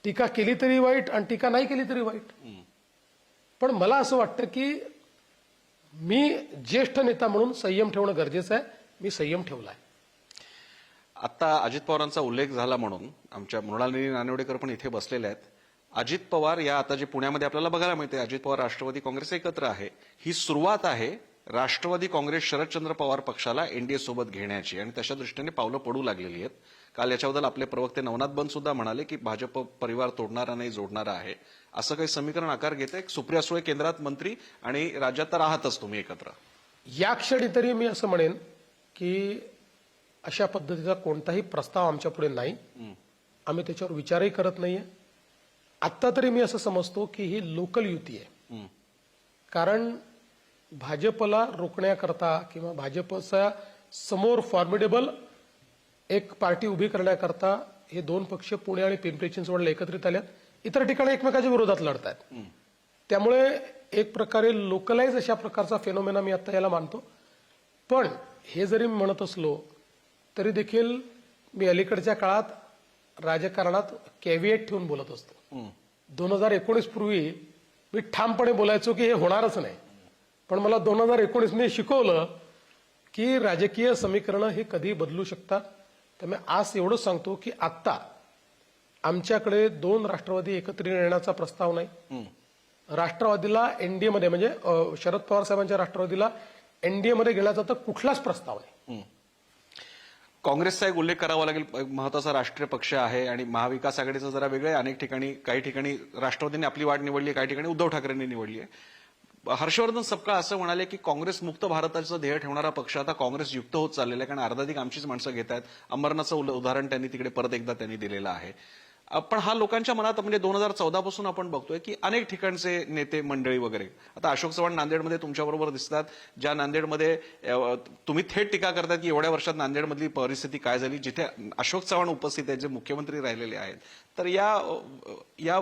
टीका केली तरी वाईट आणि टीका नाही केली तरी वाईट. पण मला असं वाटतं की मी ज्येष्ठ नेता म्हणून संयम ठेवणं गरजेचं आहे. मी संयम ठेवलाय. आता अजित पवारांचा उल्लेख झाला म्हणून आमच्या मृणालिनी नानिवडेकर पण इथे बसलेल्या आहेत. अजित पवार या आता जे पुण्यामध्ये आपल्याला बघायला मिळते, अजित पवार राष्ट्रवादी काँग्रेस एकत्र आहे. ही सुरुवात आहे राष्ट्रवादी काँग्रेस शरदचंद्र पवार पक्षाला एनडीए सोबत घेण्याची आणि तशा दृष्टीने पावलं पडू लागलेली आहेत. काल याच्याबद्दल आपले प्रवक्ते नवनाथ बन सुद्धा म्हणाले की भाजप परिवार तोडणारा नाही जोडणारा आहे, असं काही समीकरण आकार घेते. सुप्रिया सुळे केंद्रात मंत्री आणि राज्यात तर आहातच तुम्ही एकत्र. या क्षणी तरी मी असं म्हणेन की अशा पद्धतीचा कोणताही प्रस्ताव आमच्या पुढे नाही. आम्ही त्याच्यावर विचारही करत नाहीये. आत्ता तरी मी असं समजतो की ही लोकल युती आहे. कारण भाजपला रोखण्याकरता किंवा भाजपच्या समोर फॉर्मिडेबल एक पार्टी उभी करण्याकरता हे 2 पक्ष पुणे आणि पिंपरी चिंचवडला एकत्रित आल्यात. इतर ठिकाणी एकमेकाच्या विरोधात लढतायत. त्यामुळे एक प्रकारे लोकलाइज अशा प्रकारचा फेनोमेना मी आता याला मानतो. पण हे जरी मी म्हणत असलो तरी देखील मी अलीकडच्या काळात राजकारणात कॅव्हिएट ठेवून बोलत असतो. 2019 पूर्वी मी ठामपणे बोलायचो की हे होणारच नाही. पण मला 2019ने शिकवलं की राजकीय समीकरणं हे कधी बदलू शकतात. त्यामुळे आज एवढंच सांगतो की आत्ता आमच्याकडे 2 राष्ट्रवादी एकत्रित येण्याचा प्रस्ताव नाही. राष्ट्रवादीला एनडीए मध्ये म्हणजे शरद पवार साहेबांच्या राष्ट्रवादीला एनडीए मध्ये घेण्याचा तर कुठलाच प्रस्ताव नाही. काँग्रेसचा एक उल्लेख करावा लागेल. महत्वाचा राष्ट्रीय पक्ष आहे आणि महाविकास आघाडीचं जरा वेगळं आहे. अनेक ठिकाणी काही ठिकाणी राष्ट्रवादीने आपली वाट निवडली आहे, काही ठिकाणी उद्धव ठाकरेंनी निवडली आहे. हर्षवर्धन सपकाळ असं म्हणाले की काँग्रेस मुक्त भारताचं ध्येय ठेवणारा पक्ष आता काँग्रेस युक्त होत चाललेला आहे, कारण अर्धाधिक आमचीच माणसं घेत आहेत. अंबरनाथचं उदाहरण त्यांनी तिकडे परत एकदा त्यांनी दिलेलं आहे. पण हा लोकांच्या मनात म्हणजे 2014 पासून आपण बघतोय की अनेक ठिकाणचे नेते मंडळी वगैरे, आता अशोक चव्हाण नांदेडमध्ये तुमच्याबरोबर दिसतात, ज्या नांदेडमध्ये तुम्ही थेट टीका करतात की एवढ्या वर्षात नांदेडमधली परिस्थिती काय झाली, जिथे अशोक चव्हाण उपस्थित आहेत, जे मुख्यमंत्री राहिलेले आहेत. तर या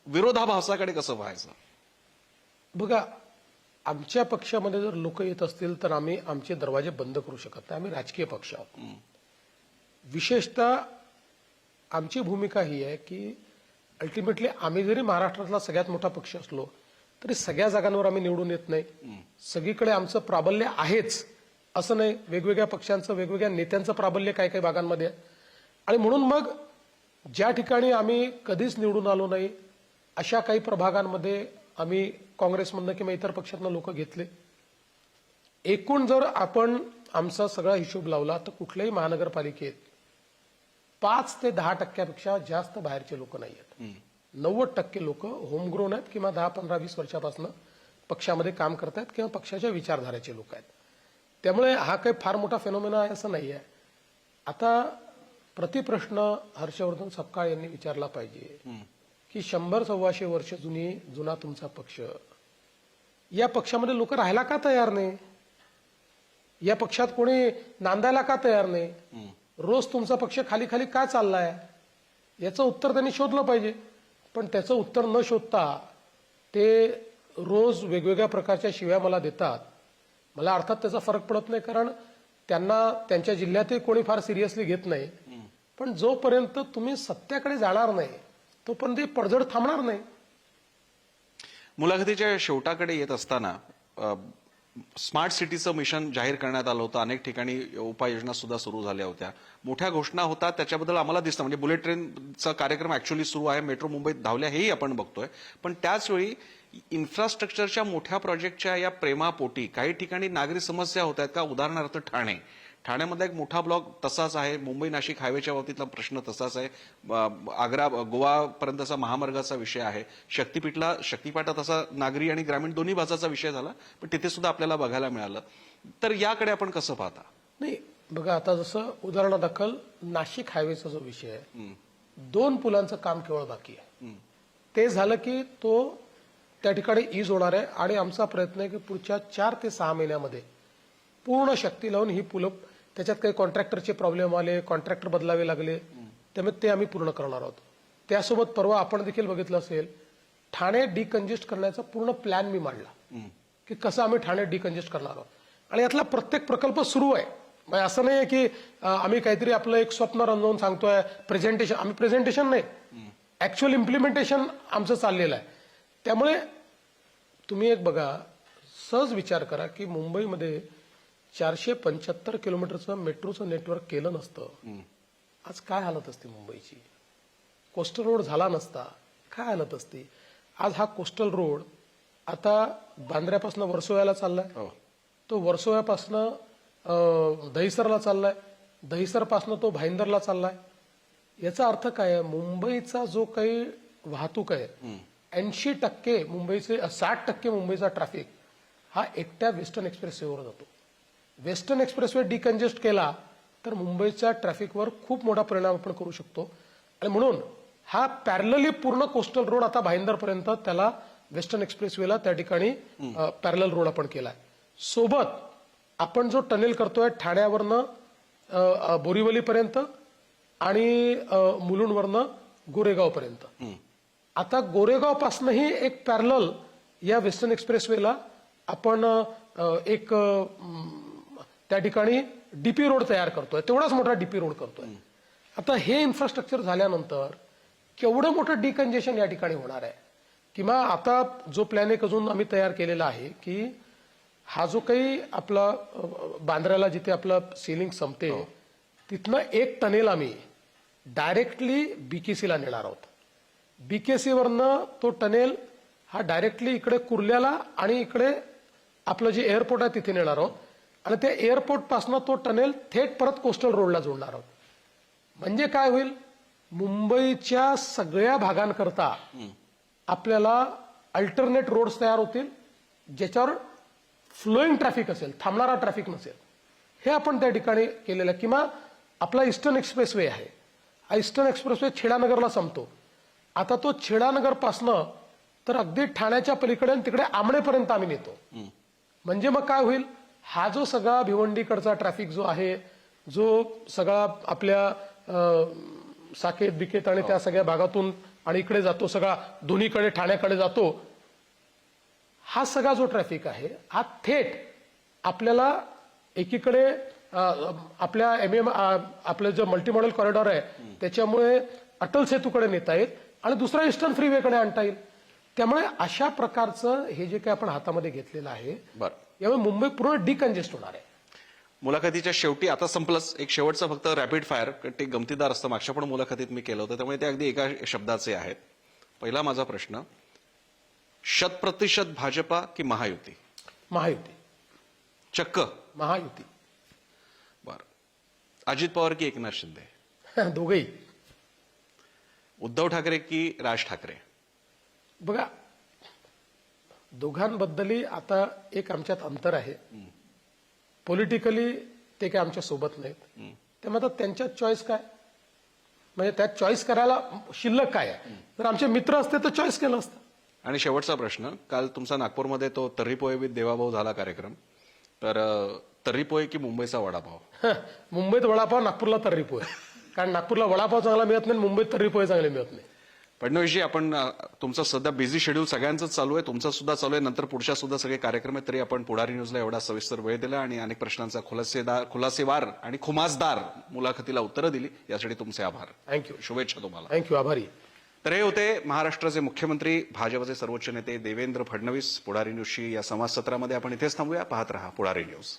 विरोधाभासाकडे कसं व्हायचं? बघा, आमच्या पक्षामध्ये जर लोक येत असतील तर आम्ही आमचे दरवाजे बंद करू शकत नाही. आम्ही राजकीय पक्ष आहोत. विशेषतः आमची भूमिका ही आहे की अल्टिमेटली आम्ही जरी महाराष्ट्रातला सगळ्यात मोठा पक्ष असलो तरी सगळ्या जागांवर आम्ही निवडून येत नाही. सगळीकडे आमचं प्राबल्य आहेच असं नाही. वेगवेगळ्या पक्षांचं वेगवेगळ्या नेत्यांचं प्राबल्य काही काही भागांमध्ये आहे. आणि म्हणून मग ज्या ठिकाणी आम्ही कधीच निवडून आलो नाही अशा काही प्रभागांमध्ये आम्ही काँग्रेसमधनं किंवा इतर पक्षातनं लोक घेतले. एकूण जर आपण आमचा सगळा हिशोब लावला तर कुठल्याही महानगरपालिकेत 5 ते 10% जास्त बाहेरचे लोक नाही आहेत. 90% लोक होमग्रोन आहेत किंवा 10, 15, 20 वर्षापासून पक्षामध्ये काम करतायत किंवा पक्षाच्या विचारधारेचे लोक आहेत. त्यामुळे हा काही फार मोठा फेनोमेना आहे असं नाही आहे. आता प्रतिप्रश्न हर्षवर्धन सपकाळ यांनी विचारला पाहिजे की 100-125 वर्ष जुना तुमचा पक्ष, या पक्षामध्ये लोक राहायला का तयार नाही? या पक्षात कोणी नांदायला का तयार नाही? रोज तुमचा पक्ष खाली खाली का चाललाय? याचं उत्तर त्यांनी शोधलं पाहिजे. पण त्याचं उत्तर न शोधता ते रोज वेगवेगळ्या प्रकारच्या शिव्या मला देतात. मला अर्थात त्याचा फरक पडत नाही, कारण त्यांना त्यांच्या जिल्ह्यातही कोणी फार सिरियसली घेत नाही. पण जोपर्यंत तुम्ही सत्याकडे जाणार नाही तोपर्यंत पडझड थांबणार नाही. मुलाखतीच्या शेवटाकडे येत असताना स्मार्ट सिटीचं मिशन जाहीर करण्यात आलं होतं. अनेक ठिकाणी उपाययोजना सुद्धा सुरू झाल्या होत्या. मोठ्या घोषणा होतात, त्याच्याबद्दल आम्हाला दिसतं. म्हणजे बुलेट ट्रेनचा कार्यक्रम ऍक्च्युअली सुरू आहे, मेट्रो मुंबईत धावल्या हेही आपण बघतोय. पण त्याचवेळी इन्फ्रास्ट्रक्चरच्या मोठ्या प्रोजेक्टच्या या प्रेमापोटी काही ठिकाणी नागरी समस्या होत आहेत का? उदाहरणार्थ ठाण्यामधला एक मोठा ब्लॉक तसाच आहे. मुंबई नाशिक हायवेच्या बाबतीतला प्रश्न तसाच आहे. आग्रा गोवापर्यंतचा महामार्गाचा विषय आहे. शक्तिपाठात असा नागरी आणि ग्रामीण दोन्ही भागाचा विषय झाला, पण तिथे सुद्धा आपल्याला बघायला मिळालं. तर याकडे आपण कसं पाहता? नाही, बघा, आता जसं उदाहरणादाखल नाशिक हायवेचा जो विषय आहे, 2 पुलांचं काम केवळ बाकी आहे. ते झालं की तो त्या ठिकाणी ईज होणार आहे. आणि आमचा प्रयत्न आहे की पुढच्या 4 ते 6 महिन्यामध्ये पूर्ण शक्ती लावून ही पुलं, त्याच्यात काही कॉन्ट्रॅक्टरचे प्रॉब्लेम आले, कॉन्ट्रॅक्टर बदलावे लागले, त्यामुळे ते आम्ही पूर्ण करणार आहोत. त्यासोबत परवा आपण देखील बघितलं असेल, ठाणे डिकंजेस्ट करण्याचा पूर्ण प्लॅन मी मांडला की कसं आम्ही ठाणे डिकंजेस्ट करणार आहोत. आणि यातला प्रत्येक प्रकल्प सुरू आहे. म्हणजे असं नाही की आम्ही काहीतरी आपलं एक स्वप्न रंजवून सांगतोय, प्रेझेंटेशन. आम्ही प्रेझेंटेशन नाही, ऍक्च्युअल इम्प्लिमेंटेशन आमचं चाललेलं आहे. त्यामुळे तुम्ही एक बघा, सहज विचार करा की मुंबईमध्ये 475 किलोमीटरचं मेट्रोचं नेटवर्क केलं नसतं, आज काय हालत असते मुंबईची? कोस्टल रोड झाला नसता, काय हालत असते? आज हा कोस्टल रोड आता बांद्र्यापासून वर्सोव्याला चाललाय, तो वर्सोव्यापासून दहिसरला चाललाय, दहिसरपासून तो भाईंदरला चाललाय. याचा अर्थ काय आहे? मुंबईचा जो काही वाहतूक आहे, 80% मुंबईचे 60% मुंबईचा ट्रॅफिक हा एकट्या वेस्टर्न एक्सप्रेसवेवर जातो. वेस्टर्न एक्सप्रेसवे डिकंजेस्ट केला तर मुंबईच्या ट्रॅफिकवर खूप मोठा परिणाम आपण करू शकतो. आणि म्हणून हा पॅरलली पूर्ण कोस्टल रोड आता भाईंदरपर्यंत, त्याला वेस्टर्न एक्सप्रेसवेला त्या ठिकाणी पॅरलल रोड आपण केलाय. सोबत आपण जो टनेल करतोय ठाण्यावरनं बोरिवलीपर्यंत आणि मुलुंडवरनं गोरेगावपर्यंत, आता गोरेगावपासूनही एक पॅरलल या वेस्टर्न एक्सप्रेसवेला आपण एक त्या ठिकाणी डीपी रोड तयार करतोय, तेवढाच मोठा डीपी रोड करतोय. आता हे इन्फ्रास्ट्रक्चर झाल्यानंतर केवढं मोठं डिकंजेशन या ठिकाणी होणार आहे. किंवा आता जो प्लॅन एक अजून आम्ही तयार केलेला आहे की हा जो काही आपला बांद्र्याला जिथे आपला सीलिंग संपते तिथनं एक टनेल आम्ही डायरेक्टली बीकेसीला नेणार आहोत. बीकेसी वरनं तो टनेल हा डायरेक्टली इकडे कुर्ल्याला आणि इकडे आपलं जे एअरपोर्ट आहे तिथे नेणार आहोत. आणि त्या एअरपोर्ट पासून तो टनेल थेट परत कोस्टल रोडला जोडणार आहोत. म्हणजे काय होईल? मुंबईच्या सगळ्या भागांकरता आपल्याला अल्टरनेट रोड्स तयार होतील, ज्याच्यावर फ्लोईंग ट्रॅफिक असेल, थांबणारा ट्रॅफिक नसेल. हे आपण त्या ठिकाणी केलेलं आहे. किंवा आपला ईस्टर्न एक्सप्रेसवे आहे, हा ईस्टर्न एक्सप्रेसवे छेडानगरला संपतो. आता तो छेडानगर पासनं तर अगदी ठाण्याच्या पलीकडे तिकडे आमणेपर्यंत आम्ही नेतो. म्हणजे मग काय होईल? हा जो सगळा भिवंडीकडचा ट्रॅफिक जो आहे, जो सगळा आपल्या साकेत बिकेत आणि त्या सगळ्या भागातून आणि इकडे जातो, सगळा दोन्हीकडे ठाण्याकडे जातो, हा सगळा जो ट्रॅफिक आहे हा थेट आपल्याला एकीकडे आपल्या आपलं जे मल्टी मॉडेल कॉरिडॉर आहे त्याच्यामुळे अटल सेतूकडे नेता येईल आणि दुसरा ईस्टर्न फ्रीवेकडे आणता येईल. त्यामुळे अशा प्रकारचं हे जे काही आपण हातामध्ये घेतलेलं आहे, बरं. यामुळे मुंबई पूर्ण डिकंजेस्ट होणार आहे. मुलाखतीच्या शेवटी आता संपलंच, एक शेवटचं फक्त रॅपिड फायर, ते गमतीदार असतं. मागच्या पण मुलाखतीत मी केलं होतं, त्यामुळे ते अगदी एका शब्दाचे आहेत. पहिला माझा प्रश्न, 100% भाजपा की महायुती? महायुती. चक्क महायुती. बर. अजित पवार की एकनाथ शिंदे? दोघेही. उद्धव ठाकरे की राज ठाकरे? बघा, दोघांबद्दलही आता एक आमच्यात अंतर आहे. पॉलिटिकली ते काय आमच्या सोबत नाहीत, त्यामुळे आता त्यांच्यात चॉईस काय, म्हणजे त्यात चॉईस करायला शिल्लक काय आहे. जर आमचे मित्र असते तर चॉईस केलं असतं. आणि शेवटचा प्रश्न, काल तुमचा नागपूरमध्ये तो तर्री पोहे विथ देवाभाऊ झाला कार्यक्रम, तर तर्री पोहे की मुंबईचा वडापाव? मुंबईत वडापाव, नागपूरला तर्री पोहे. कारण नागपूरला वडापाव चांगला मिळत नाही, मुंबईत तर्री पोहे चांगले मिळत नाही. फडणवीसजी, आपण तुमचं सध्या बिझी शेड्यूल सगळ्यांचंच चालू आहे, तुमचं सुद्धा चालू आहे, नंतर पुढच्या सुद्धा सगळे कार्यक्रम आहेत, तरी आपण पुढारी न्यूजला एवढा सविस्तर वेळ दिला आणि अनेक प्रश्नांचा खुलासेवार आणि खुमासदार मुलाखतीला उत्तरं दिली, यासाठी तुमचे आभार. थँक्यू. शुभेच्छा तुम्हाला. थँक्यू. आभारी. तर हे होते महाराष्ट्राचे मुख्यमंत्री, भाजपचे सर्वोच्च नेते देवेंद्र फडणवीस. पुढारी न्यूजशी या संवाद सत्रामध्ये आपण इथेच थांबूया. पाहत रहा पुढारी न्यूज.